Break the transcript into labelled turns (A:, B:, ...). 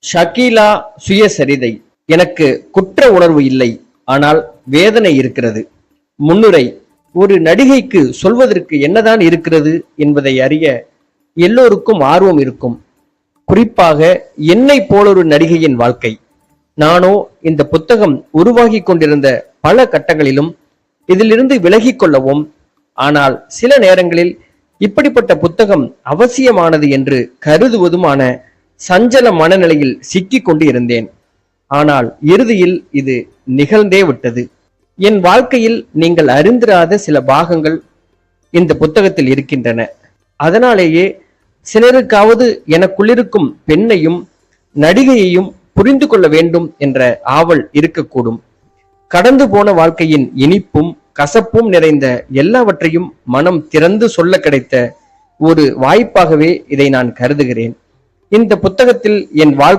A: ஷகீலா சுயசரிதை. எனக்கு குற்ற உணர்வு இல்லை, ஆனால் வேதனை இருக்கிறது. முன்னுரை. ஒரு நடிகைக்கு சொல்வதற்கு என்னதான் இருக்கிறது என்பதை அறிய எல்லோருக்கும் ஆர்வம் இருக்கும். குறிப்பாக என்னை போலொரு நடிகையின் வாழ்க்கை. நானோ இந்த புத்தகம் உருவாகி கொண்டிருந்த பல கட்டங்களிலும் இதிலிருந்து விலகிக் கொள்ளவும், ஆனால் சில நேரங்களில் இப்படிப்பட்ட புத்தகம் அவசியமானது என்று கருதுவதுமான சஞ்சல மனநிலையில் சிக்கிக் கொண்டு இருந்தேன். ஆனால் இறுதியில் இது நிகழ்ந்தே விட்டது. என் வாழ்க்கையில் நீங்கள் அறிந்திராத சில பாகங்கள் இந்த புத்தகத்தில் இருக்கின்றன. அதனாலேயே சிலருக்காவது எனக்குள்ளிருக்கும் பெண்ணையும் நடிகையையும் புரிந்து கொள்ள வேண்டும் என்ற ஆவல் இருக்கக்கூடும். கடந்து போன வாழ்க்கையின் இனிப்பும் கசப்பும் நிறைந்த எல்லாவற்றையும் மனம் திறந்து சொல்ல கிடைத்த ஒரு வாய்ப்பாகவே இதை நான் கருதுகிறேன். இந்த புத்தகத்தில் என் வாழ்க்கை